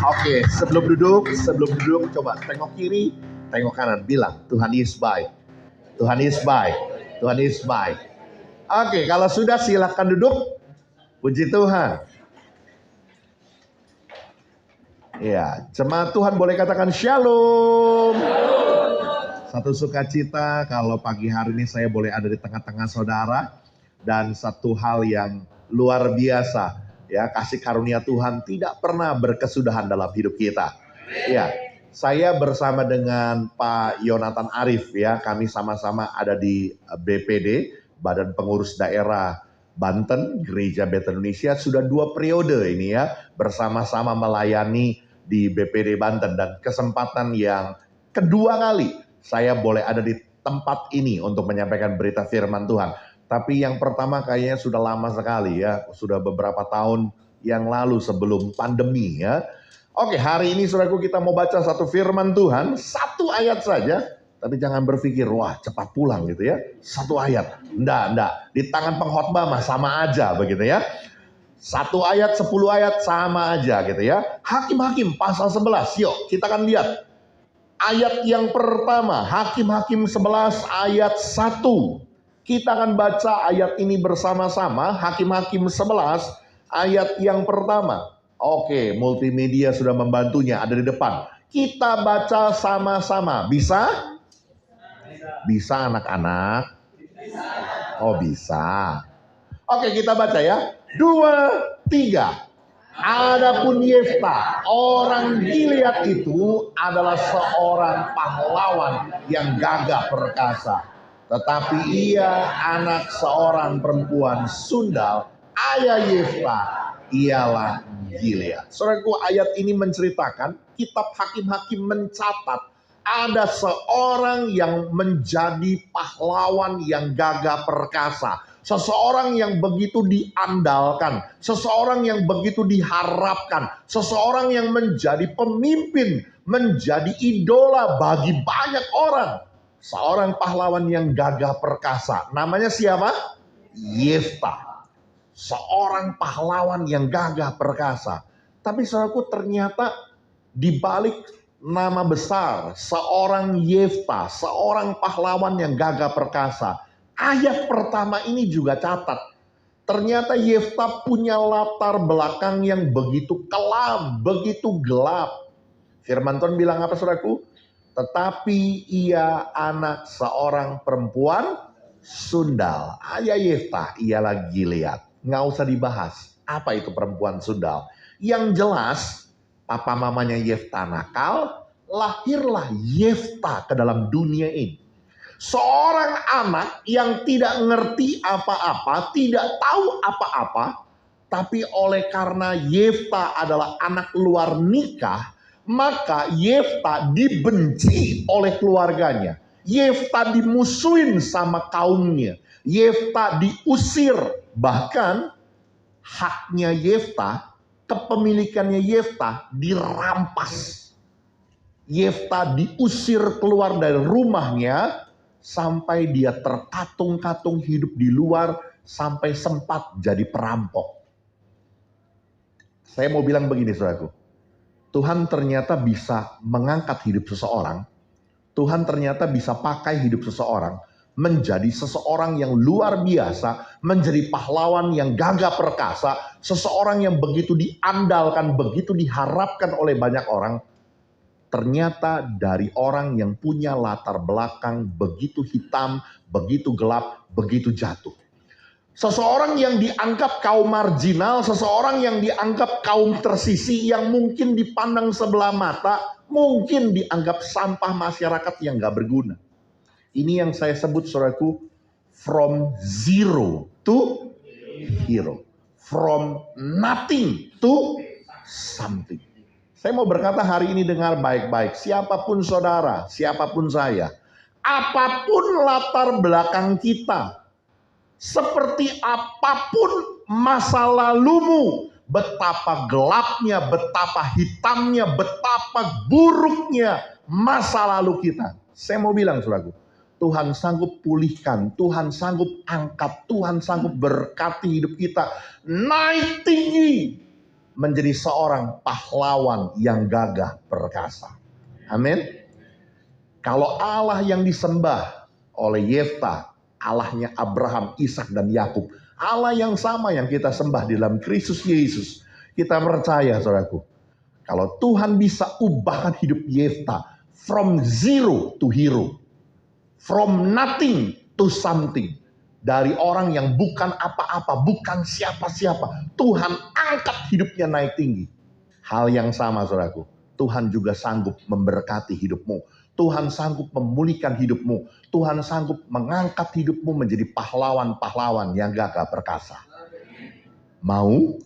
Oke, sebelum duduk, coba tengok kiri, tengok kanan, bilang Tuhan Yesus baik, Tuhan Yesus baik, Tuhan Yesus baik. Oke, kalau sudah silahkan duduk. Puji Tuhan. Ya, jemaat Tuhan boleh katakan shalom. Satu sukacita kalau pagi hari ini saya boleh ada di tengah-tengah saudara. Dan satu hal yang luar biasa, ya, kasih karunia Tuhan tidak pernah berkesudahan dalam hidup kita. Ya, saya bersama dengan Pak Yonatan Arif, ya, kami sama-sama ada di BPD, Badan Pengurus Daerah Banten, Gereja Bethel Indonesia, sudah 2 periode ini ya, bersama-sama melayani di BPD Banten. Dan kesempatan yang kedua kali saya boleh ada di tempat ini untuk menyampaikan berita firman Tuhan. Tapi yang pertama kayaknya sudah lama sekali ya, sudah beberapa tahun yang lalu sebelum pandemi ya. Oke, hari ini saudaraku kita mau baca satu firman Tuhan, 1 ayat saja. Tapi jangan berpikir, wah cepat pulang gitu ya. 1 ayat, enggak. Di tangan pengkhotbah mah sama aja begitu ya. 1 ayat, 10 ayat sama aja gitu ya. Hakim-Hakim pasal 11, yuk kita akan lihat. Ayat yang pertama, Hakim-Hakim 11 ayat 1. Kita akan baca ayat ini bersama-sama, Hakim-Hakim 11 ayat yang pertama. Oke, multimedia sudah membantunya, ada di depan. Kita baca sama-sama. Bisa? Bisa anak-anak? Oh bisa. Oke, kita baca ya. 2, 3. Adapun Yefta, orang Gilead itu adalah seorang pahlawan yang gagah perkasa. Tetapi ia anak seorang perempuan sundal, ayah Yefta ialah Gilead. Saudaraku, ayat ini menceritakan, kitab Hakim-Hakim mencatat ada seorang yang menjadi pahlawan yang gagah perkasa. Seseorang yang begitu diandalkan, seseorang yang begitu diharapkan, seseorang yang menjadi pemimpin, menjadi idola bagi banyak orang. Seorang pahlawan yang gagah perkasa. Namanya siapa? Yefta. Seorang pahlawan yang gagah perkasa. Tapi saudaraku, ternyata di balik nama besar seorang Yefta, seorang pahlawan yang gagah perkasa, ayat pertama ini juga catat. Ternyata Yefta punya latar belakang yang begitu kelam, begitu gelap. Firman Tuhan bilang apa saudaraku? Tetapi ia anak seorang perempuan sundal. Ayah Yefta ialah Gilead. Nggak usah dibahas. Apa itu perempuan sundal? Yang jelas, papa mamanya Yefta nakal, lahirlah Yefta ke dalam dunia ini. Seorang anak yang tidak ngerti apa-apa, tidak tahu apa-apa, tapi oleh karena Yefta adalah anak luar nikah, maka Yefta dibenci oleh keluarganya. Yefta dimusuhin sama kaumnya. Yefta diusir. Bahkan haknya Yefta, kepemilikannya Yefta dirampas. Yefta diusir keluar dari rumahnya sampai dia terkatung-katung hidup di luar, sampai sempat jadi perampok. Saya mau bilang begini saudaraku. Tuhan ternyata bisa mengangkat hidup seseorang. Tuhan ternyata bisa pakai hidup seseorang menjadi seseorang yang luar biasa, menjadi pahlawan yang gagah perkasa, seseorang yang begitu diandalkan, begitu diharapkan oleh banyak orang. Ternyata dari orang yang punya latar belakang begitu hitam, begitu gelap, begitu jatuh. Seseorang yang dianggap kaum marginal, seseorang yang dianggap kaum tersisih, yang mungkin dipandang sebelah mata, mungkin dianggap sampah masyarakat yang gak berguna. Ini yang saya sebut saudaraku, from zero to hero. From nothing to something. Saya mau berkata hari ini, dengar baik-baik. Siapapun saudara, siapapun saya, apapun latar belakang kita, seperti apapun masa lalumu, betapa gelapnya, betapa hitamnya, betapa buruknya masa lalu kita. Saya mau bilang saudaraku, Tuhan sanggup pulihkan, Tuhan sanggup angkat, Tuhan sanggup berkati hidup kita naik tinggi menjadi seorang pahlawan yang gagah perkasa. Amin. Kalau Allah yang disembah oleh Yefta, Allahnya Abraham, Ishak dan Yakub, Allah yang sama yang kita sembah di dalam Kristus Yesus. Kita percaya, saudaraku, kalau Tuhan bisa ubahkan hidup Yefta from zero to hero, from nothing to something, dari orang yang bukan apa-apa, bukan siapa-siapa, Tuhan angkat hidupnya naik tinggi. Hal yang sama, saudaraku, Tuhan juga sanggup memberkati hidupmu. Tuhan sanggup memulihkan hidupmu. Tuhan sanggup mengangkat hidupmu menjadi pahlawan-pahlawan yang gagah perkasa. Mau?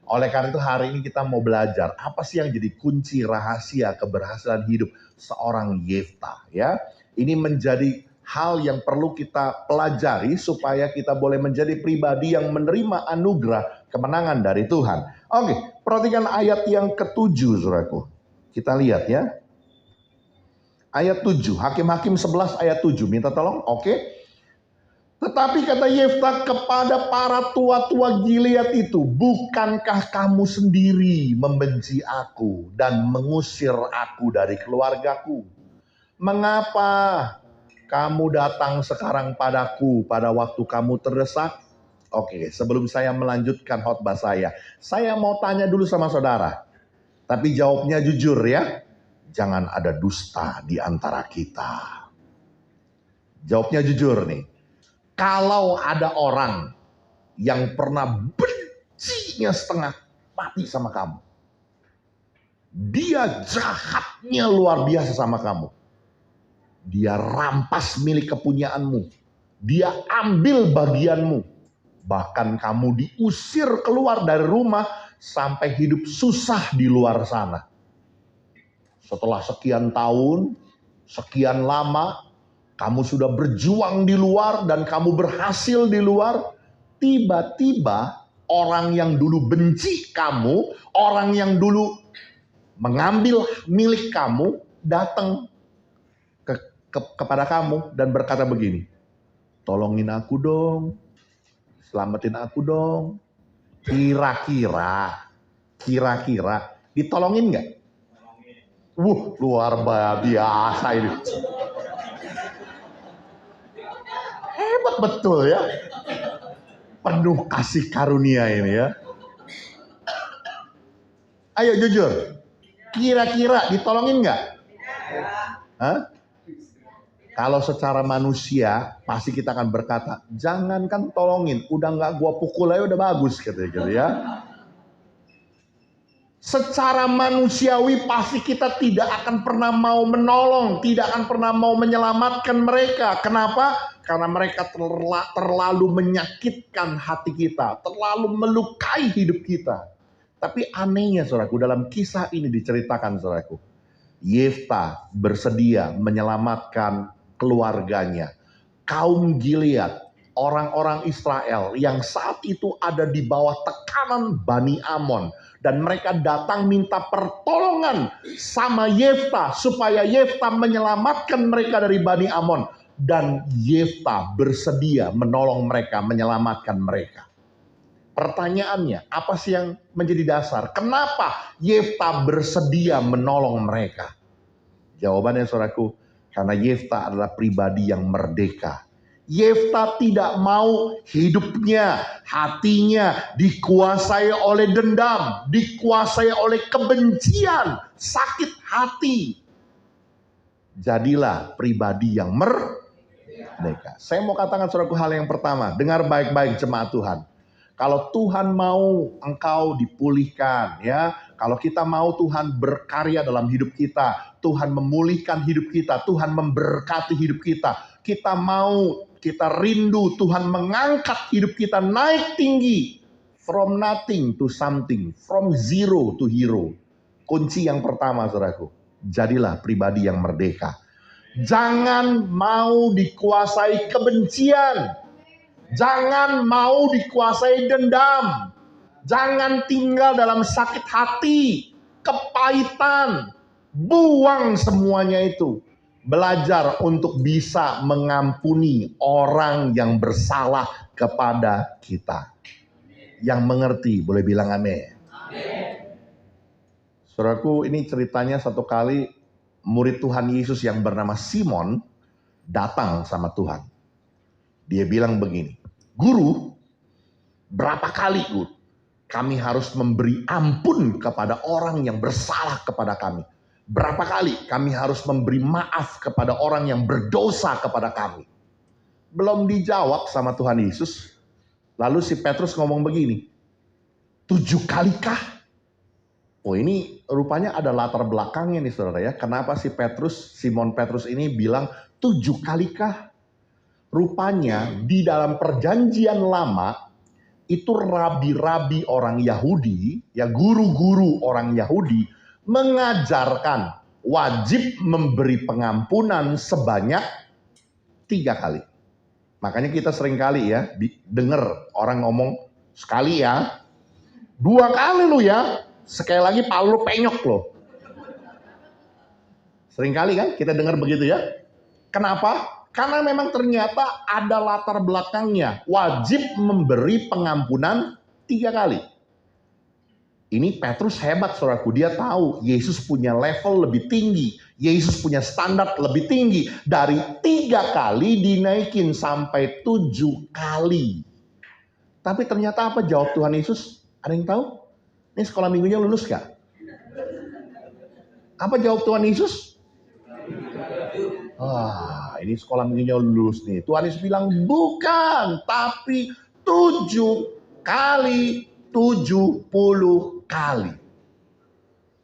Oleh karena itu hari ini kita mau belajar apa sih yang jadi kunci rahasia keberhasilan hidup seorang Yefta, ya. Ini menjadi hal yang perlu kita pelajari supaya kita boleh menjadi pribadi yang menerima anugerah kemenangan dari Tuhan. Oke, perhatikan ayat yang ke-7, saudaraku. Kita lihat ya. Ayat 7, Hakim-Hakim 11 ayat 7. Minta tolong, oke. Tetapi kata Yefta kepada para tua-tua Gilead itu, bukankah kamu sendiri membenci aku dan mengusir aku dari keluargaku? Mengapa kamu datang sekarang padaku pada waktu kamu terdesak? Oke, sebelum saya melanjutkan khotbah saya mau tanya dulu sama saudara. Tapi jawabnya jujur ya. Jangan ada dusta di antara kita. Jawabnya jujur nih. Kalau ada orang yang pernah bencinya setengah mati sama kamu, dia jahatnya luar biasa sama kamu, dia rampas milik kepunyaanmu, dia ambil bagianmu, bahkan kamu diusir keluar dari rumah sampai hidup susah di luar sana. Setelah sekian tahun, sekian lama, kamu sudah berjuang di luar dan kamu berhasil di luar. Tiba-tiba orang yang dulu benci kamu, orang yang dulu mengambil milik kamu, datang kepada kamu dan berkata begini, tolongin aku dong, selamatin aku dong. Kira-kira ditolongin nggak? Luar biasa ini. Hebat betul ya. Penuh kasih karunia ini ya. Ayo jujur. Kira-kira ditolongin nggak? Hah? Kalau secara manusia pasti kita akan berkata, jangankan tolongin, udah nggak gua pukul aja udah bagus gitu ya. Secara manusiawi pasti kita tidak akan pernah mau menolong, tidak akan pernah mau menyelamatkan mereka. Kenapa? Karena mereka terlalu menyakitkan hati kita, terlalu melukai hidup kita. Tapi anehnya saudaraku, dalam kisah ini diceritakan saudaraku, Yefta bersedia menyelamatkan keluarganya, kaum Gilead, orang-orang Israel yang saat itu ada di bawah tekanan Bani Amon, dan mereka datang minta pertolongan sama Yefta supaya Yefta menyelamatkan mereka dari Bani Amon, dan Yefta bersedia menolong mereka, menyelamatkan mereka. Pertanyaannya, apa sih yang menjadi dasar? Kenapa Yefta bersedia menolong mereka? Jawabannya saudaraku, karena Yefta adalah pribadi yang merdeka. Yefta tidak mau hidupnya, hatinya dikuasai oleh dendam, dikuasai oleh kebencian, sakit hati. Jadilah pribadi yang merdeka. Saya mau katakan saudaraku hal yang pertama, dengar baik-baik jemaat Tuhan. Kalau Tuhan mau engkau dipulihkan, ya, kalau kita mau Tuhan berkarya dalam hidup kita, Tuhan memulihkan hidup kita, Tuhan memberkati hidup kita, kita mau, kita rindu Tuhan mengangkat hidup kita naik tinggi, from nothing to something, from zero to hero. Kunci yang pertama saudaraku, jadilah pribadi yang merdeka. Jangan mau dikuasai kebencian. Jangan mau dikuasai dendam. Jangan tinggal dalam sakit hati, kepahitan. Buang semuanya itu. Belajar untuk bisa mengampuni orang yang bersalah kepada kita. yang mengerti. Boleh bilang amin. Saudaraku, ini ceritanya satu kali murid Tuhan Yesus yang bernama Simon datang sama Tuhan. Dia bilang begini, "Guru, berapa kali Guru kami harus memberi ampun kepada orang yang bersalah kepada kami? Berapa kali kami harus memberi maaf kepada orang yang berdosa kepada kami?" Belum dijawab sama Tuhan Yesus. Lalu si Petrus ngomong begini, 7 kalikah? Oh, ini rupanya ada latar belakangnya nih saudara ya. Kenapa si Simon Petrus ini bilang 7 kalikah? Rupanya di dalam perjanjian lama itu rabi-rabi orang Yahudi, ya guru-guru orang Yahudi mengajarkan wajib memberi pengampunan sebanyak 3 kali. Makanya kita sering kali ya dengar orang ngomong sekali ya, 2 kali lu ya, sekali lagi palu lu penyok lo. Sering kali kan kita dengar begitu ya. Kenapa? Karena memang ternyata ada latar belakangnya. Wajib memberi pengampunan 3 kali. Ini Petrus hebat saudaraku. Dia tahu Yesus punya level lebih tinggi. Yesus punya standar lebih tinggi. Dari 3 kali dinaikin sampai 7 kali. Tapi ternyata apa jawab Tuhan Yesus? Ada yang tahu? Ini sekolah minggunya lulus gak? Apa jawab Tuhan Yesus? Ini sekolah minggunya lulus nih. Tuhan Yesus bilang bukan, tapi 7 kali 70 kali.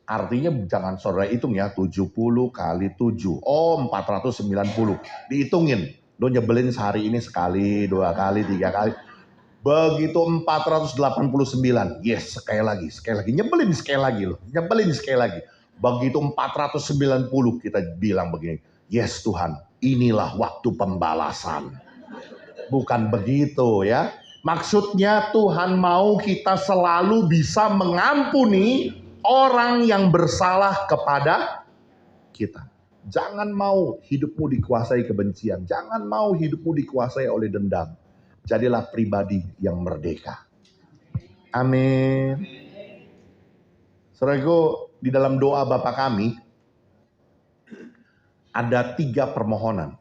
Artinya jangan saudara hitung ya, 70 kali 7. Oh, 490. Dihitungin. Lo nyebelin sehari ini sekali, 2 kali, 3 kali. Begitu 489. Yes, sekali lagi. Nyebelin sekali lagi loh. Nyebelin sekali lagi. Begitu 490 kita bilang begini. Yes Tuhan, inilah waktu pembalasan. Bukan begitu ya. Maksudnya Tuhan mau kita selalu bisa mengampuni orang yang bersalah kepada kita. Jangan mau hidupmu dikuasai kebencian. Jangan mau hidupmu dikuasai oleh dendam. Jadilah pribadi yang merdeka. Amin. Saudaraku, di dalam doa Bapa kami ada 3 permohonan.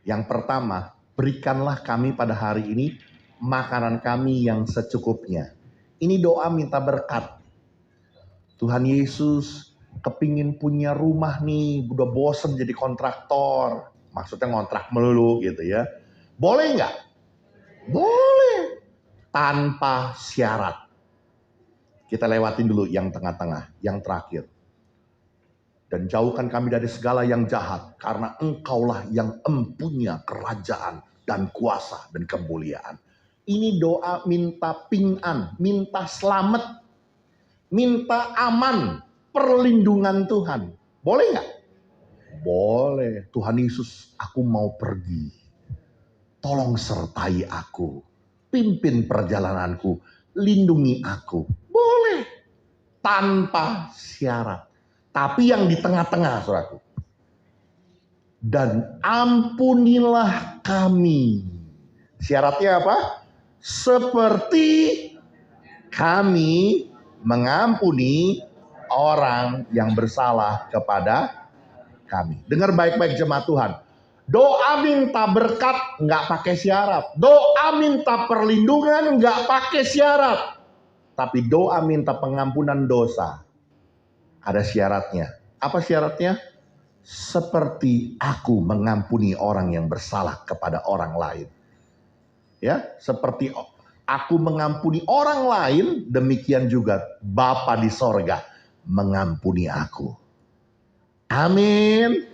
Yang pertama, berikanlah kami pada hari ini makanan kami yang secukupnya. Ini doa minta berkat. Tuhan Yesus kepingin punya rumah nih, udah bosen jadi kontraktor. Maksudnya ngontrak melulu gitu ya. Boleh nggak? Boleh. Tanpa syarat. Kita lewatin dulu yang tengah-tengah, yang terakhir. Dan jauhkan kami dari segala yang jahat, karena Engkaulah yang empunya kerajaan dan kuasa dan kemuliaan. Ini doa minta ping'an, minta selamat, minta aman, perlindungan Tuhan. Boleh nggak? Boleh. Tuhan Yesus, aku mau pergi. Tolong sertai aku. Pimpin perjalananku. Lindungi aku. Boleh. Tanpa syarat. Tapi yang di tengah-tengah, saudaraku. Dan ampunilah kami. Syaratnya apa? Seperti kami mengampuni orang yang bersalah kepada kami. Dengar baik-baik jemaat Tuhan. Doa minta berkat nggak pakai syarat. Doa minta perlindungan nggak pakai syarat. Tapi doa minta pengampunan dosa ada syaratnya. Apa syaratnya? Seperti aku mengampuni orang yang bersalah kepada orang lain. Ya, seperti aku mengampuni orang lain, demikian juga Bapa di sorga mengampuni aku. Amin.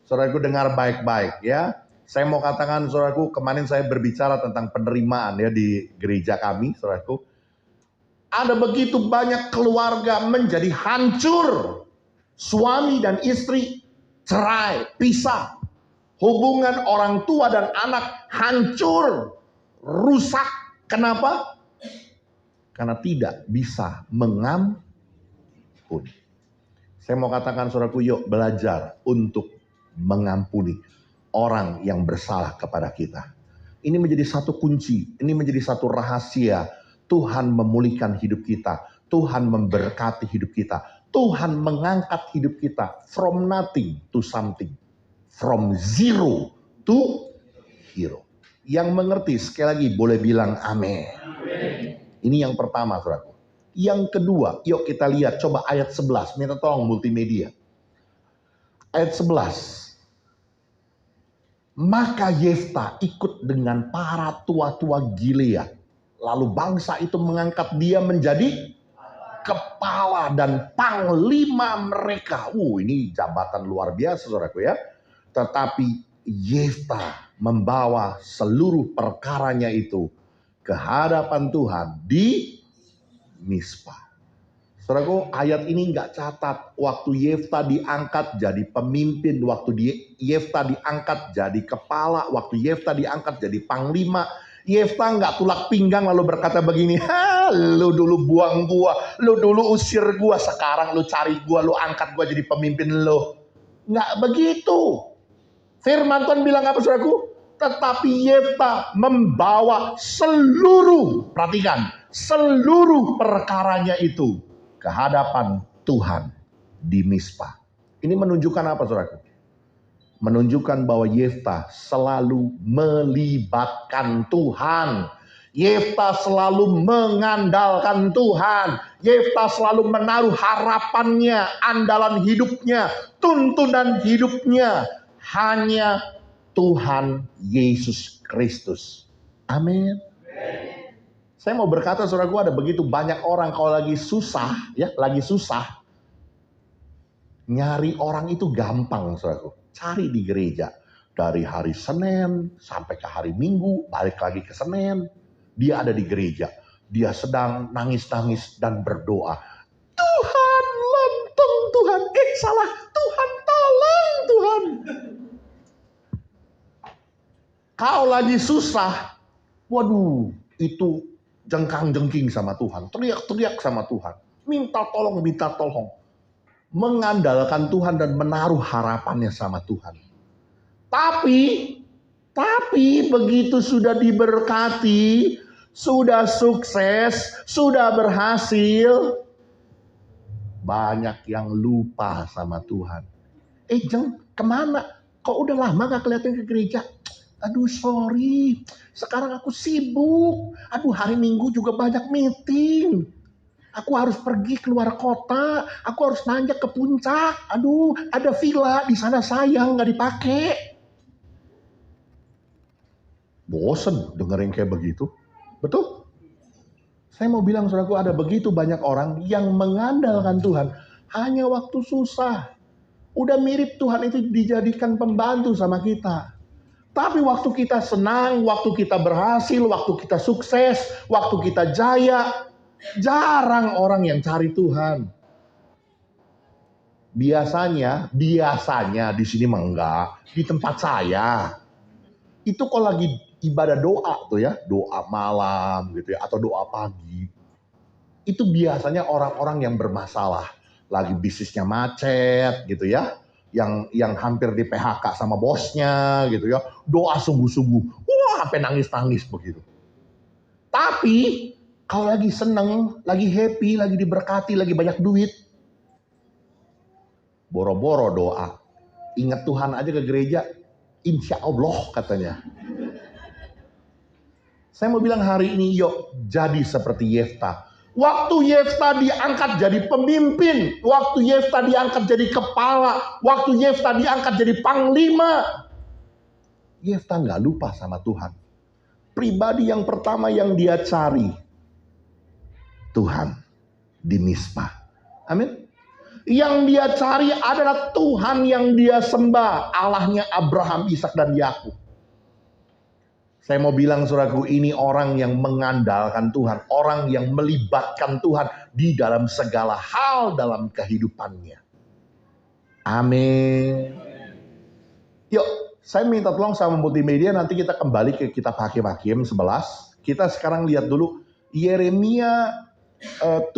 Saudaraku dengar baik-baik ya. Saya mau katakan saudaraku, kemarin saya berbicara tentang penerimaan ya di gereja kami, saudaraku. Ada begitu banyak keluarga menjadi hancur. Suami dan istri cerai, pisah. Hubungan orang tua dan anak hancur, rusak. Kenapa? Karena tidak bisa mengampuni. Saya mau katakan saudaraku, yuk belajar untuk mengampuni orang yang bersalah kepada kita. Ini menjadi satu kunci, ini menjadi satu rahasia. Tuhan memulihkan hidup kita, Tuhan memberkati hidup kita, Tuhan mengangkat hidup kita from nothing to something, from zero to hero. Yang mengerti sekali lagi boleh bilang amin. Ini yang pertama, saudaraku. Yang kedua, yuk kita lihat, coba ayat 11, minta tolong multimedia. Ayat 11. Maka Yefta ikut dengan para tua-tua Gilead. Lalu bangsa itu mengangkat dia menjadi kepala dan panglima mereka. Ini jabatan luar biasa, saudaraku ya. Tetapi Yefta membawa seluruh perkaranya itu ke hadapan Tuhan di Mispa. Saudaraku, ayat ini nggak catat waktu Yefta diangkat jadi pemimpin, waktu Yefta diangkat jadi kepala, waktu Yefta diangkat jadi panglima. Yefta nggak tulak pinggang lalu berkata begini, lu dulu buang gua, lu dulu usir gua, sekarang lu cari gua, lu angkat gua jadi pemimpin lu. Nggak begitu. Firman Tuhan bilang apa, saudaraku? Tetapi Yefta membawa seluruh, perhatikan, seluruh perkaranya itu ke hadapan Tuhan di Mispa. Ini menunjukkan apa, saudaraku? Menunjukkan bahwa Yefta selalu melibatkan Tuhan. Yefta selalu mengandalkan Tuhan. Yefta selalu menaruh harapannya, andalan hidupnya, tuntunan hidupnya hanya Tuhan Yesus Kristus. Amin. Saya mau berkata, saudaraku, ada begitu banyak orang kalau lagi susah, ya, lagi susah. Nyari orang itu gampang, saudaraku. Cari di gereja. Dari hari Senin sampai ke hari Minggu, balik lagi ke Senin. Dia ada di gereja. Dia sedang nangis-nangis dan berdoa. Tuhan, lontong Tuhan. Salah. Tuhan, tolong Tuhan. Kau lagi susah. Waduh, itu jengkang-jengking sama Tuhan, teriak-teriak sama Tuhan, minta tolong, mengandalkan Tuhan dan menaruh harapannya sama Tuhan. Tapi begitu sudah diberkati, sudah sukses, sudah berhasil, banyak yang lupa sama Tuhan. Jeng, kemana? Kok udah lama gak kelihatan ke gereja? Aduh sorry, sekarang aku sibuk. Aduh hari Minggu juga banyak meeting. Aku harus pergi keluar kota. Aku harus nanjak ke puncak. Aduh ada villa di sana sayang gak dipakai. Bosen dengerin kayak begitu. Betul? Saya mau bilang, saudaraku, ada begitu banyak orang yang mengandalkan Tuhan hanya waktu susah. Udah mirip Tuhan itu dijadikan pembantu sama kita. Tapi waktu kita senang, waktu kita berhasil, waktu kita sukses, waktu kita jaya, jarang orang yang cari Tuhan. Biasanya di sini mah enggak, di tempat saya. Itu kalau lagi ibadah doa tuh ya, doa malam gitu ya, atau doa pagi. Itu biasanya orang-orang yang bermasalah, lagi bisnisnya macet gitu ya. Yang hampir di PHK sama bosnya gitu ya, doa sungguh-sungguh, wah sampai nangis-nangis begitu. Tapi kalau lagi seneng, lagi happy, lagi diberkati, lagi banyak duit, boro-boro doa, ingat Tuhan aja ke gereja, insya Allah katanya. Saya mau bilang hari ini, yuk jadi seperti Yefta. Waktu Yefta diangkat jadi pemimpin, waktu Yefta diangkat jadi kepala, waktu Yefta diangkat jadi panglima, Yefta nggak lupa sama Tuhan. Pribadi yang pertama yang dia cari, Tuhan di Mispa. Amin. Yang dia cari adalah Tuhan yang dia sembah, Allahnya Abraham, Ishak dan Yakub. Saya mau bilang, saudaraku, ini orang yang mengandalkan Tuhan. Orang yang melibatkan Tuhan di dalam segala hal dalam kehidupannya. Amin. Yuk, saya minta tolong sama multimedia, nanti kita kembali ke kitab Hakim-Hakim 11. Kita sekarang lihat dulu Yeremia 17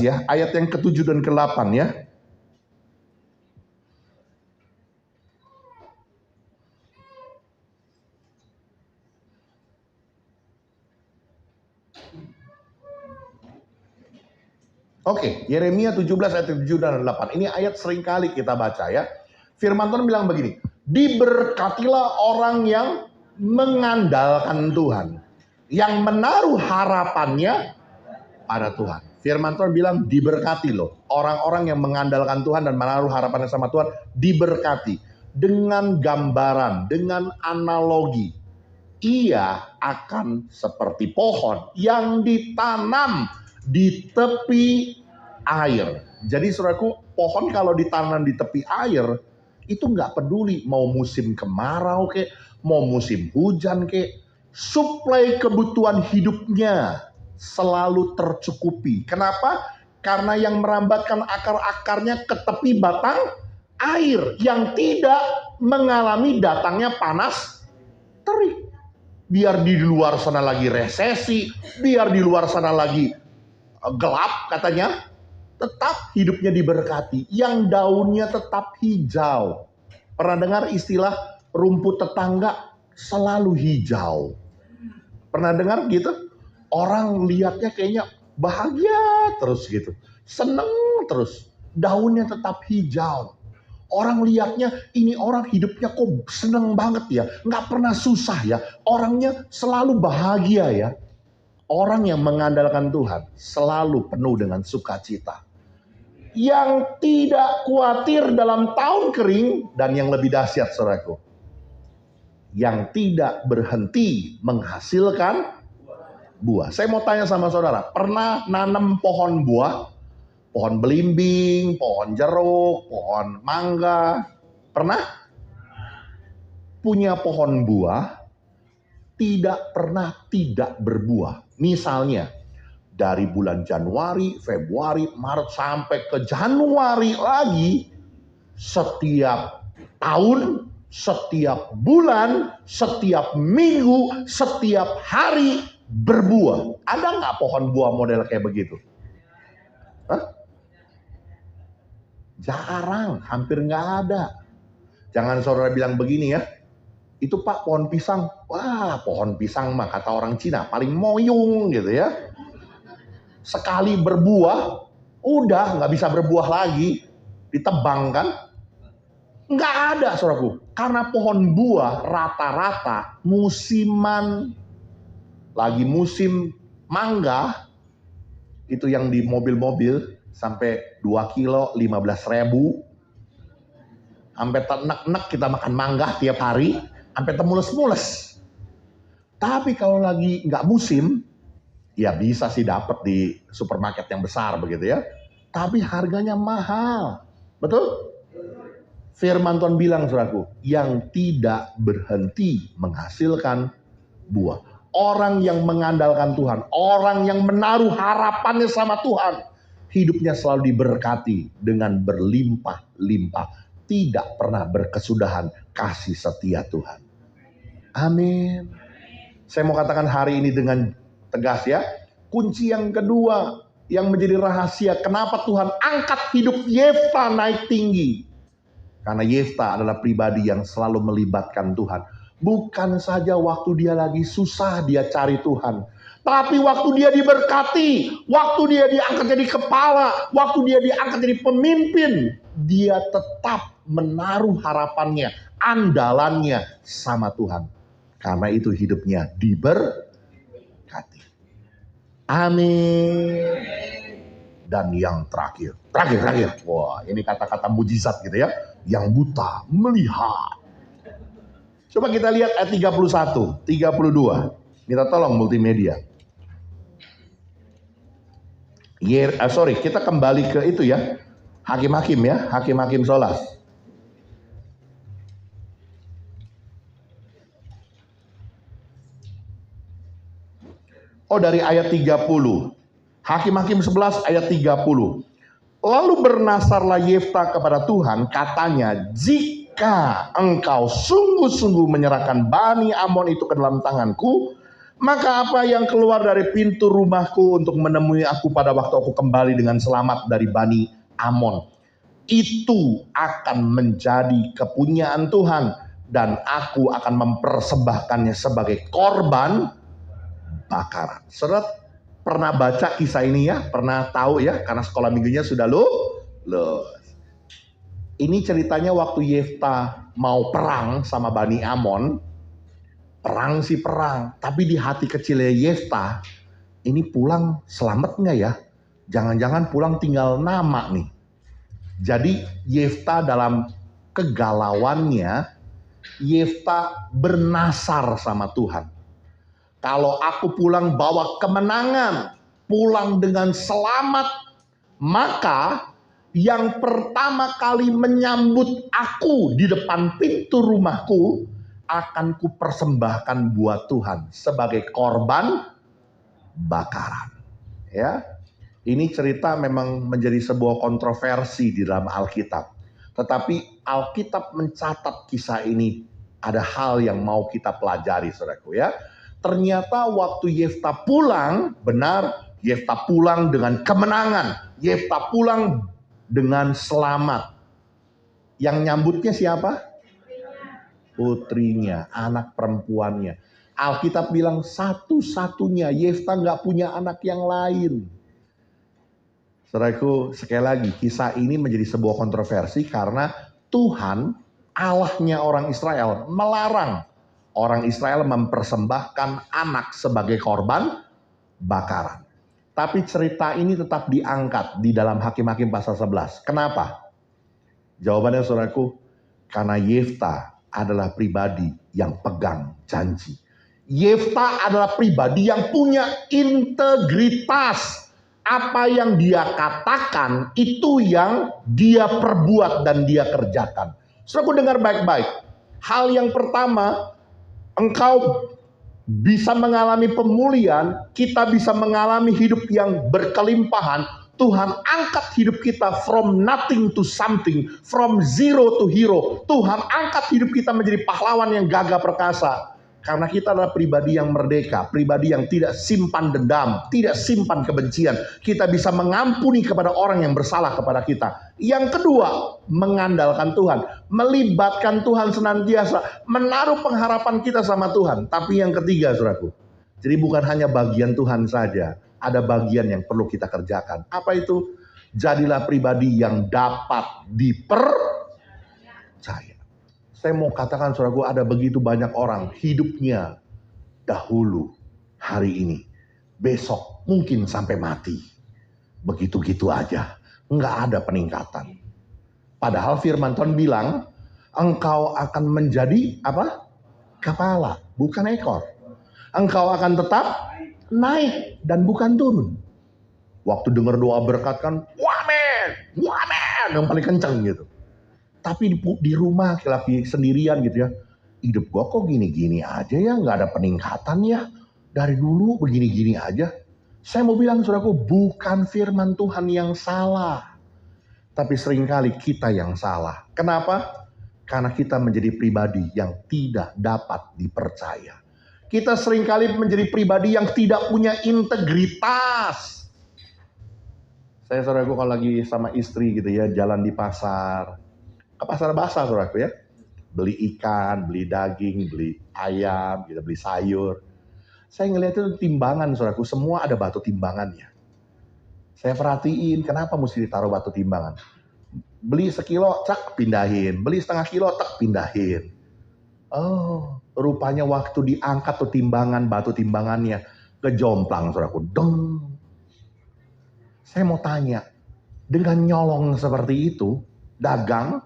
ya, ayat yang ke-7 dan ke-8 ya. Oke, Yeremia 17 ayat 7 dan 8. Ini ayat sering kali kita baca ya. Firman Tuhan bilang begini, diberkatilah orang yang mengandalkan Tuhan, yang menaruh harapannya pada Tuhan. Firman Tuhan bilang diberkati loh. Orang-orang yang mengandalkan Tuhan dan menaruh harapannya sama Tuhan diberkati. Dengan gambaran, dengan analogi. Ia akan seperti pohon yang ditanam di tepi air. Jadi saudaraku, pohon kalau ditanam di tepi air, itu nggak peduli mau musim kemarau kek, mau musim hujan kek, suplai kebutuhan hidupnya selalu tercukupi. Kenapa? Karena yang merambatkan akar-akarnya ke tepi batang air yang tidak mengalami datangnya panas terik. Biar di luar sana lagi resesi, biar di luar sana lagi gelap katanya, tetap hidupnya diberkati. Yang daunnya tetap hijau. Pernah dengar istilah rumput tetangga selalu hijau? Pernah dengar gitu? Orang lihatnya kayaknya bahagia terus gitu. Seneng terus. Daunnya tetap hijau. Orang lihatnya ini orang hidupnya kok seneng banget ya. Nggak pernah susah ya. Orangnya selalu bahagia ya. Orang yang mengandalkan Tuhan selalu penuh dengan sukacita. Yang tidak khawatir dalam tahun kering. Dan yang lebih dahsyat saudaraku, yang tidak berhenti menghasilkan buah. Saya mau tanya sama saudara, pernah nanam pohon buah? Pohon belimbing, pohon jeruk, pohon mangga. Pernah? Punya pohon buah, tidak pernah tidak berbuah. Misalnya, dari bulan Januari, Februari, Maret, sampai ke Januari lagi, setiap tahun, setiap bulan, setiap minggu, setiap hari berbuah. Ada nggak pohon buah model kayak begitu? Hah? Jarang, hampir nggak ada. Jangan saudara bilang begini ya, itu Pak pohon pisang. Wah, pohon pisang mah kata orang Cina paling moyung gitu ya. Sekali berbuah, udah nggak bisa berbuah lagi. Ditebang kan? Nggak ada saudaraku. Karena pohon buah rata-rata musiman. Lagi musim mangga, itu yang di mobil-mobil sampai 2 kilo 15.000. Sampai ternek-nek kita makan mangga tiap hari, sampai temules-mules. Tapi kalau lagi nggak musim, ya bisa sih dapat di supermarket yang besar begitu ya. Tapi harganya mahal. Betul? Firman Tuhan bilang saudaraku, yang tidak berhenti menghasilkan buah. Orang yang mengandalkan Tuhan, orang yang menaruh harapannya sama Tuhan, hidupnya selalu diberkati dengan berlimpah-limpah. Tidak pernah berkesudahan kasih setia Tuhan. Amin. Saya mau katakan hari ini dengan tegas ya. Kunci yang kedua yang menjadi rahasia kenapa Tuhan angkat hidup Yefta naik tinggi. Karena Yefta adalah pribadi yang selalu melibatkan Tuhan. Bukan saja waktu dia lagi susah dia cari Tuhan. Tapi waktu dia diberkati, waktu dia diangkat jadi kepala, waktu dia diangkat jadi pemimpin, dia tetap menaruh harapannya, andalannya sama Tuhan. Karena itu hidupnya diberkati. Amin. Dan yang terakhir. Wah, ini kata-kata mujizat gitu ya. Yang buta melihat. Coba kita lihat ayat 31, 32. Minta tolong multimedia. Kita kembali ke itu ya. Hakim-hakim ya, hakim-hakim 11. Oh, dari ayat 30. Hakim-hakim 11 ayat 30. Lalu bernasarlah Yefta kepada Tuhan, katanya, jika engkau sungguh-sungguh menyerahkan Bani Amon itu ke dalam tanganku, maka apa yang keluar dari pintu rumahku untuk menemui aku pada waktu aku kembali dengan selamat dari Bani Amon, itu akan menjadi kepunyaan Tuhan, dan aku akan mempersembahkannya sebagai korban bakaran. Saudara, Pernah baca kisah ini ya? Pernah tahu ya? Karena sekolah minggunya sudah lulus. Ini ceritanya waktu Yefta mau perang sama Bani Amon. Perang sih perang, tapi di hati kecilnya Yefta, ini pulang selamat nggak ya? Jangan-jangan pulang tinggal nama nih. Jadi Yefta dalam kegalauannya, Yefta bernasar sama Tuhan. Kalau aku pulang bawa kemenangan, pulang dengan selamat, maka yang pertama kali menyambut aku di depan pintu rumahku akan kupersembahkan buat Tuhan sebagai korban bakaran. Ya, ini cerita memang menjadi sebuah kontroversi di dalam Alkitab. Tetapi Alkitab mencatat kisah ini, ada hal yang mau kita pelajari, saudaraku ya. Ternyata waktu Yefta pulang, benar, Yefta pulang dengan kemenangan. Yefta pulang dengan selamat. Yang nyambutnya siapa? Putrinya, anak perempuannya. Alkitab bilang satu-satunya, Yefta nggak punya anak yang lain. Saudaraku, sekali lagi, kisah ini menjadi sebuah kontroversi karena Tuhan, Allahnya orang Israel, melarang orang Israel mempersembahkan anak sebagai korban bakaran. Tapi cerita ini tetap diangkat di dalam Hakim-Hakim pasal 11. Kenapa? Jawabannya saudaraku, karena Yefta adalah pribadi yang pegang janji. Yefta adalah pribadi yang punya integritas. Apa yang dia katakan, itu yang dia perbuat dan dia kerjakan. Saudaraku dengar baik-baik. Hal yang pertama, engkau bisa mengalami pemulihan, kita bisa mengalami hidup yang berkelimpahan. Tuhan angkat hidup kita from nothing to something, from zero to hero. Tuhan angkat hidup kita menjadi pahlawan yang gagah perkasa. Karena kita adalah pribadi yang merdeka, pribadi yang tidak simpan dendam, tidak simpan kebencian. Kita bisa mengampuni kepada orang yang bersalah kepada kita. Yang kedua, mengandalkan Tuhan, melibatkan Tuhan senantiasa, menaruh pengharapan kita sama Tuhan. Tapi yang ketiga, saudaraku, jadi bukan hanya bagian Tuhan saja, ada bagian yang perlu kita kerjakan. Apa itu? Jadilah pribadi yang dapat dipercaya. Saya mau katakan saudaraku, ada begitu banyak orang hidupnya dahulu, hari ini, besok mungkin sampai mati. Begitu-gitu aja, nggak ada peningkatan. Padahal firman Tuhan bilang, engkau akan menjadi apa? Kepala, bukan ekor. Engkau akan tetap naik dan bukan turun. Waktu dengar doa berkat kan, wamen, wamen, yang paling kencang gitu. Tapi di rumah lagi sendirian gitu ya, hidup gua kok gini-gini aja ya, nggak ada peningkatan ya, dari dulu begini-gini aja. Saya mau bilang saudaraku, bukan firman Tuhan yang salah, tapi seringkali kita yang salah. Kenapa? Karena kita menjadi pribadi yang tidak dapat dipercaya. Kita seringkali menjadi pribadi yang tidak punya integritas. Saya saudaraku kalau lagi sama istri gitu ya, jalan di pasar, ke pasar basah saudaraku ya, beli ikan, beli daging, beli ayam, gitu, beli sayur. Saya ngeliat itu timbangan saudaraku, semua ada batu timbangannya. Saya perhatiin kenapa mesti ditaruh batu timbangan. Beli sekilo, cak pindahin. Beli setengah kilo, tak pindahin. Oh, rupanya waktu diangkat tuh timbangan, batu timbangannya, kejomplang saudaraku, deng. Saya mau tanya, dengan nyolong seperti itu, dagang,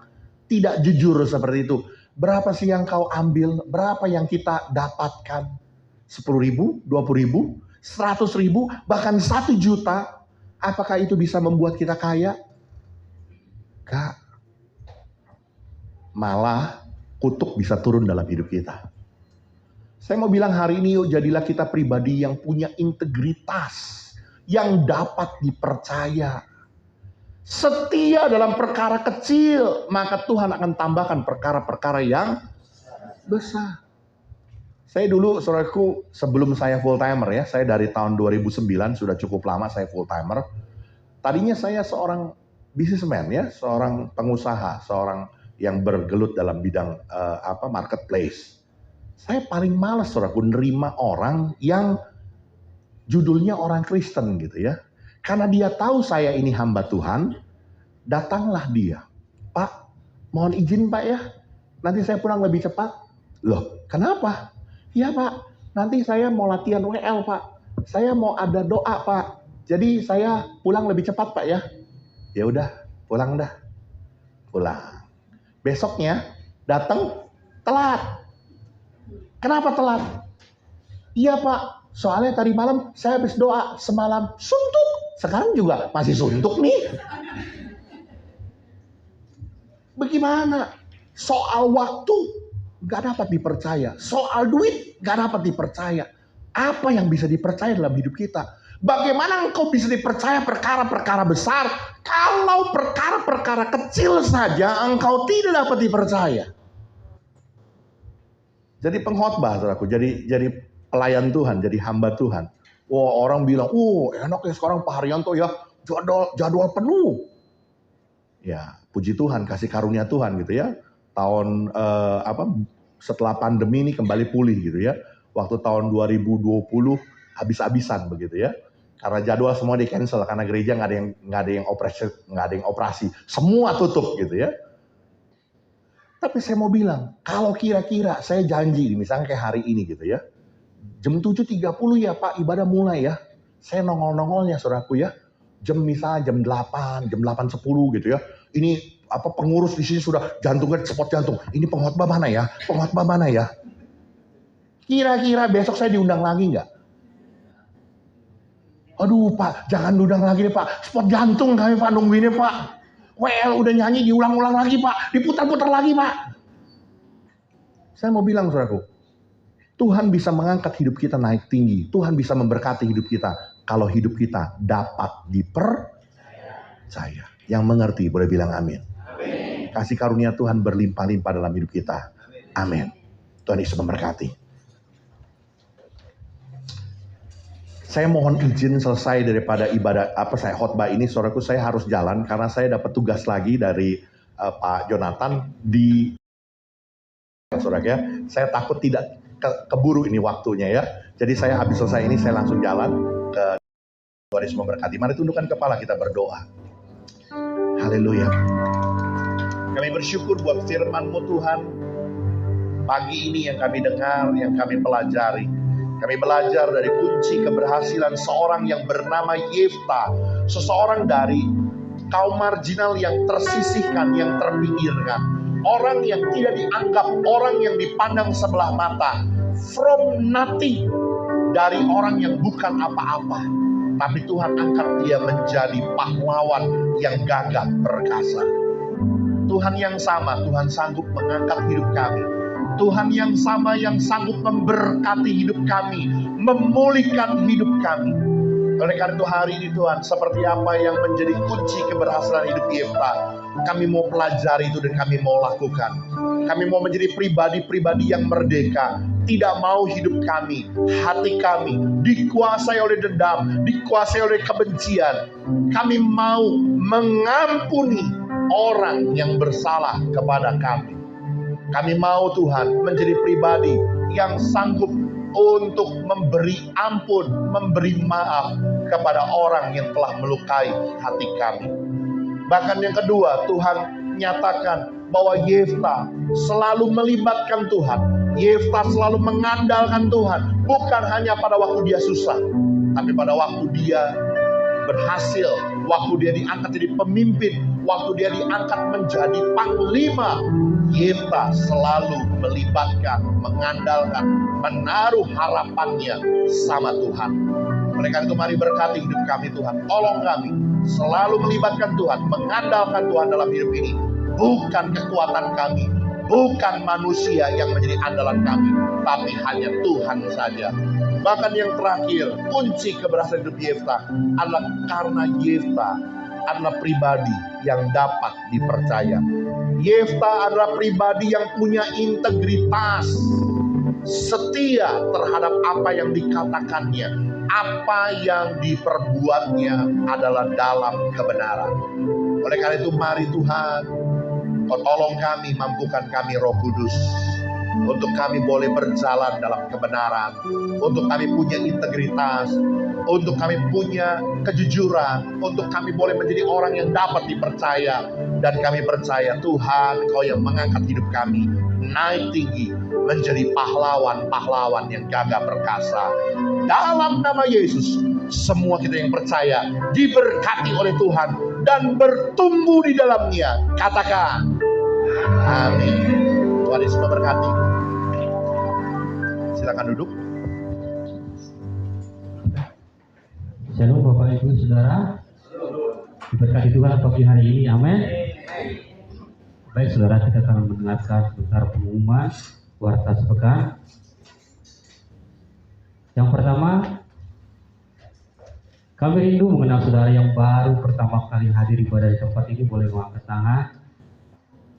tidak jujur seperti itu. Berapa sih yang kau ambil? Berapa yang kita dapatkan? 10.000, 20.000, 100.000, bahkan 1 juta. Apakah itu bisa membuat kita kaya? Gak. Malah kutuk bisa turun dalam hidup kita. Saya mau bilang hari ini yuk, jadilah kita pribadi yang punya integritas, yang dapat dipercaya. Setia dalam perkara kecil, maka Tuhan akan tambahkan perkara-perkara yang besar. Saya dulu, saudaraku, sebelum saya full timer ya, saya dari tahun 2009 sudah cukup lama saya full timer. Tadinya saya seorang businessman ya, seorang pengusaha, seorang yang bergelut dalam bidang marketplace. Saya paling malas saudaraku nerima orang yang judulnya orang Kristen gitu ya. Karena dia tahu saya ini hamba Tuhan, datanglah dia. Pak, mohon izin Pak ya, nanti saya pulang lebih cepat. Loh, kenapa? Ya Pak, nanti saya mau latihan WL Pak. Saya mau ada doa Pak. Jadi saya pulang lebih cepat Pak ya. Ya udah, pulang dah. Pulang. Besoknya datang telat. Kenapa telat? Iya Pak, soalnya tadi malam saya habis doa semalam suntuk. Sekarang juga masih suntuk nih. Bagaimana? Soal waktu gak dapat dipercaya. Soal duit gak dapat dipercaya. Apa yang bisa dipercaya dalam hidup kita? Bagaimana engkau bisa dipercaya perkara-perkara besar kalau perkara-perkara kecil saja engkau tidak dapat dipercaya? Jadi pengkhotbah, saudaraku, jadi pelayan Tuhan, jadi hamba Tuhan. Wah, orang bilang, enak ya sekarang Pak Haryanto ya, jadwal penuh. Ya, puji Tuhan, kasih karunia Tuhan gitu ya. Tahun setelah pandemi ini kembali pulih gitu ya. Waktu tahun 2020 habis-habisan begitu ya. Karena jadwal semua di cancel karena gereja nggak ada yang operasi, semua tutup gitu ya. Tapi saya mau bilang, kalau kira-kira saya janji, misalnya kayak hari ini gitu ya, jam 7.30 ya Pak, ibadah mulai ya. Saya nongol-nongolnya saudaraku ya. Misalnya jam 8, jam 8.10 gitu ya. Ini pengurus di sini sudah jantungnya spot jantung. Ini pengkhotbah mana ya? Pengkhotbah mana ya? Kira-kira besok saya diundang lagi nggak? Aduh Pak, jangan diundang lagi deh Pak. Spot jantung kami Pak nungguinnya Pak. WL udah nyanyi diulang-ulang lagi Pak. Diputar-putar lagi Pak. Saya mau bilang saudaraku, Tuhan bisa mengangkat hidup kita naik tinggi. Tuhan bisa memberkati hidup kita. Kalau hidup kita dapat dipercaya. Yang mengerti boleh bilang amin. Amin. Kasih karunia Tuhan berlimpah-limpah dalam hidup kita. Amin. Tuhan Yesus memberkati. Saya mohon izin selesai daripada ibadah khotbah ini, saudaraku, saya harus jalan karena saya dapat tugas lagi dari Pak Jonathan di saudara ya. Saya takut tidak keburu ini waktunya ya. Jadi saya habis selesai ini saya langsung jalan ke Tuhan Yesus memberkati. Mari tundukkan kepala kita berdoa. Haleluya. Kami bersyukur buat firman-Mu Tuhan. Pagi ini yang kami dengar, yang kami pelajari. Kami belajar dari kunci keberhasilan seorang yang bernama Yefta. Seseorang dari kaum marginal yang tersisihkan, yang terpinggirkan. Orang yang tidak dianggap, orang yang dipandang sebelah mata. From nothing. Dari orang yang bukan apa-apa. Tapi Tuhan angkat dia menjadi pahlawan yang gagah perkasa. Tuhan yang sama, Tuhan sanggup mengangkat hidup kami. Tuhan yang sama yang sanggup memberkati hidup kami, memulihkan hidup kami. Oleh karena itu hari ini Tuhan, seperti apa yang menjadi kunci keberhasilan hidup Yefta, kami mau pelajari itu dan kami mau lakukan. Kami mau menjadi pribadi-pribadi yang merdeka. Tidak mau hidup kami, hati kami dikuasai oleh dendam, dikuasai oleh kebencian. Kami mau mengampuni orang yang bersalah kepada kami. Kami mau Tuhan menjadi pribadi yang sanggup untuk memberi ampun, memberi maaf kepada orang yang telah melukai hati kami. Bahkan yang kedua, Tuhan nyatakan bahwa Yefta selalu melibatkan Tuhan. Yefta selalu mengandalkan Tuhan. Bukan hanya pada waktu dia susah, tapi pada waktu dia berhasil, waktu dia diangkat jadi pemimpin, waktu dia diangkat menjadi panglima. Yefta selalu melibatkan, mengandalkan, menaruh harapannya sama Tuhan. Oleh karena itu mari berkati hidup kami Tuhan. Tolong kami selalu melibatkan Tuhan, mengandalkan Tuhan dalam hidup ini. Bukan kekuatan kami, bukan manusia yang menjadi andalan kami, tapi hanya Tuhan saja. Bahkan yang terakhir, kunci keberhasilan hidup Yefta adalah karena Yefta adalah pribadi yang dapat dipercaya. Yefta adalah pribadi yang punya integritas, setia terhadap apa yang dikatakannya, apa yang diperbuatnya adalah dalam kebenaran. Oleh karena itu mari Tuhan, Kau tolong kami, mampukan kami Roh Kudus. untuk kami boleh berjalan dalam kebenaran, untuk kami punya integritas, untuk kami punya kejujuran, untuk kami boleh menjadi orang yang dapat dipercaya. Dan kami percaya Tuhan, Kau yang mengangkat hidup kami naik tinggi menjadi pahlawan-pahlawan yang gagah perkasa. Dalam nama Yesus, semua kita yang percaya diberkati oleh Tuhan dan bertumbuh di dalamnya. Katakan amin. Tuhan Yesus memberkati. Silakan duduk. Shalom Bapak Ibu Saudara, diberkati Tuhan pagi hari ini, amin. Baik saudara, kita akan mendengarkan sebentar pengumuman warta sepekan. Yang pertama, kami rindu mengenal saudara yang baru pertama kali hadir ibadah di tempat ini. Boleh mengangkat tangan,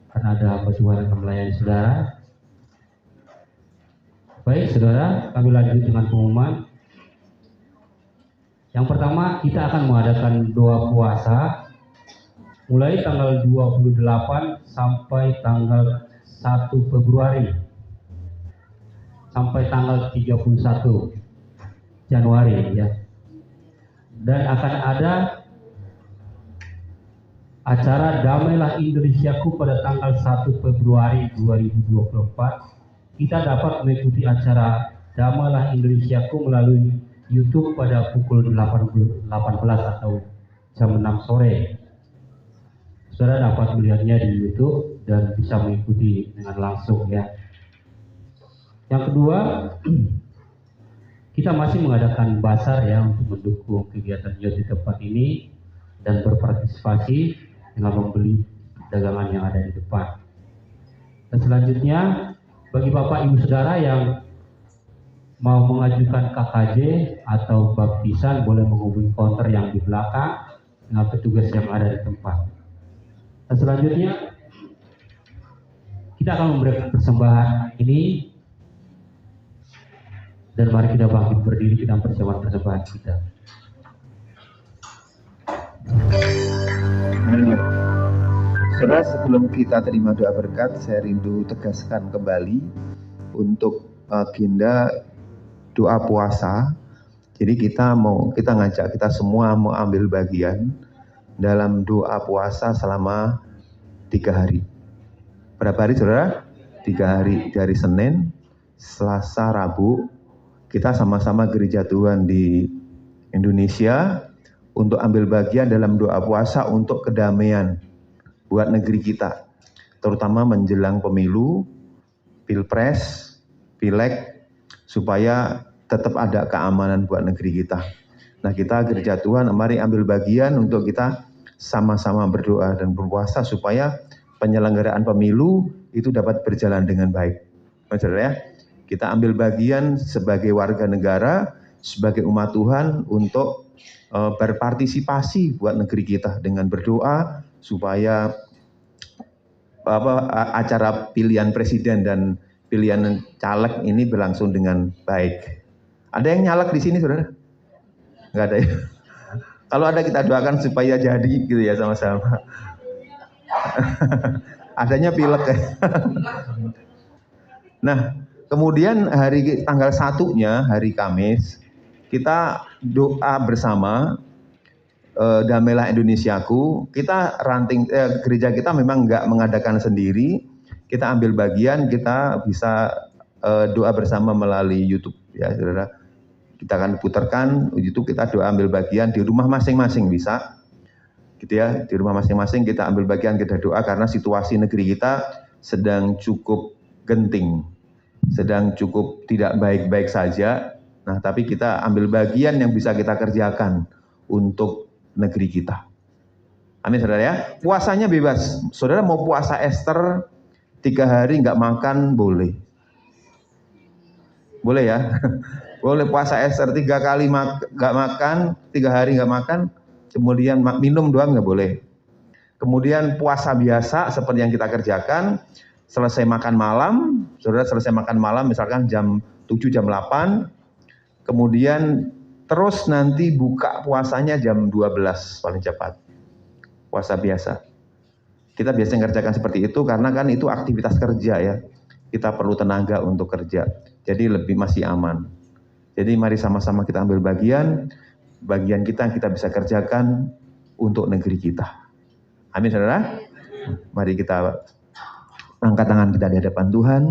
karena ada hamba Tuhan yang melayani saudara. Baik saudara, kami lanjut dengan pengumuman. Yang pertama, kita akan mengadakan doa puasa mulai tanggal 28 sampai tanggal 1 Februari sampai tanggal 31 Januari ya. Dan akan ada acara Damailah Indonesiaku pada tanggal 1 Februari 2024. Kita dapat mengikuti acara Damailah Indonesiaku melalui YouTube pada pukul 18 atau jam 6 sore. Saudara dapat melihatnya di YouTube dan bisa mengikuti dengan langsung ya. Yang kedua, kita masih mengadakan basar ya untuk mendukung kegiatan youth di tempat ini dan berpartisipasi dengan membeli dagangan yang ada di depan. Dan selanjutnya, bagi Bapak Ibu Saudara yang mau mengajukan KKJ atau baptisan, boleh menghubungi counter yang di belakang dengan petugas yang ada di tempat. Dan selanjutnya, kita akan memberikan persembahan ini. Dan mari kita bangkit berdiri, kita mempersembahkan persembahan kita. Saudara, sebelum kita terima doa berkat, saya rindu tegaskan kembali untuk agenda doa puasa. Jadi kita ngajak kita semua mau ambil bagian dalam doa puasa selama 3 hari. Berapa hari saudara? 3 hari, dari Senin, Selasa, Rabu. Kita sama-sama gereja Tuhan di Indonesia untuk ambil bagian dalam doa puasa untuk kedamaian buat negeri kita, terutama menjelang pemilu, pilpres, pileg, supaya tetap ada keamanan buat negeri kita. Nah, kita gereja Tuhan mari ambil bagian untuk kita sama-sama berdoa dan berpuasa supaya penyelenggaraan pemilu itu dapat berjalan dengan baik. Saudara ya, kita ambil bagian sebagai warga negara, sebagai umat Tuhan untuk berpartisipasi buat negeri kita dengan berdoa supaya acara pilihan presiden dan pilihan caleg ini berlangsung dengan baik. Ada yang nyalek di sini, saudara? Enggak ada ya? Kalau ada kita doakan supaya jadi gitu ya sama-sama. Adanya pilek ya. Nah, kemudian hari tanggal 1-nya, hari Kamis, kita doa bersama Damailah Indonesiaku. Kita gereja kita memang enggak mengadakan sendiri. Kita ambil bagian, kita bisa doa bersama melalui YouTube ya, saudara. Kita akan putarkan YouTube, kita doa ambil bagian di rumah masing-masing bisa, gitu ya. Di rumah masing-masing kita ambil bagian, kita doa karena situasi negeri kita sedang cukup genting, sedang cukup tidak baik-baik saja. Nah, tapi kita ambil bagian yang bisa kita kerjakan untuk negeri kita. Amin, saudara ya. Puasanya bebas. Saudara mau puasa Ester 3 hari nggak makan boleh. Boleh ya. Boleh puasa Ester 3 kali nggak makan, 3 hari nggak makan, kemudian minum doang nggak boleh. Kemudian puasa biasa seperti yang kita kerjakan, selesai makan malam, saudara selesai makan malam misalkan jam 7, jam 8, kemudian terus nanti buka puasanya jam 12 paling cepat. Puasa biasa. Kita biasanya kerjakan seperti itu karena kan itu aktivitas kerja ya. kita perlu tenaga untuk kerja. Jadi lebih masih aman. Jadi mari sama-sama kita ambil bagian kita yang kita bisa kerjakan untuk negeri kita. Amin, saudara. Mari kita angkat tangan kita di hadapan Tuhan.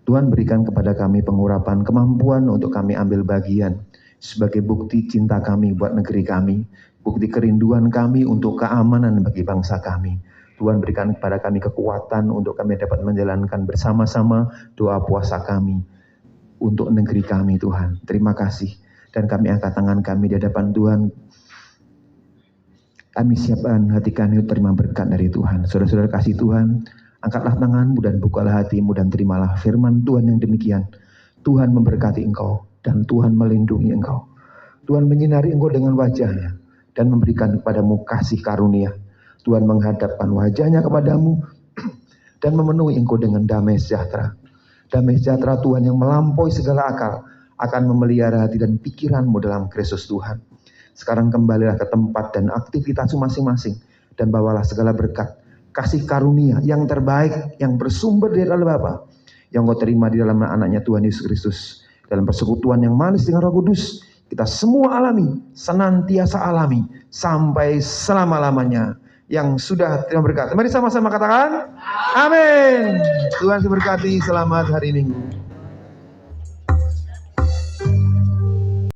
Tuhan berikan kepada kami pengurapan kemampuan untuk kami ambil bagian sebagai bukti cinta kami buat negeri kami, bukti kerinduan kami untuk keamanan bagi bangsa kami. Tuhan berikan kepada kami kekuatan untuk kami dapat menjalankan bersama-sama doa puasa kami untuk negeri kami, Tuhan. Terima kasih. Dan kami angkat tangan kami di hadapan Tuhan. Kami siapkan hati kami untuk terima berkat dari Tuhan. Saudara-saudara kasih Tuhan, angkatlah tanganmu dan bukalah hatimu dan terimalah firman Tuhan yang demikian. Tuhan memberkati engkau dan Tuhan melindungi engkau. Tuhan menyinari engkau dengan wajahnya dan memberikan kepadamu kasih karunia. Tuhan menghadapkan wajahnya kepadamu dan memenuhi engkau dengan damai sejahtera. Damai sejahtera Tuhan yang melampaui segala akal akan memelihara hati dan pikiranmu dalam Kristus Tuhan. Sekarang kembalilah ke tempat dan aktivitasmu masing-masing dan bawalah segala berkat, kasih karunia yang terbaik yang bersumber dari Allah Bapa yang kau terima di dalam anaknya Tuhan Yesus Kristus, dalam persekutuan yang manis dengan Roh Kudus. Kita semua alami, senantiasa alami sampai selama-lamanya yang sudah terima berkat. Mari sama-sama katakan amin. Tuhan memberkati. Selamat hari Minggu.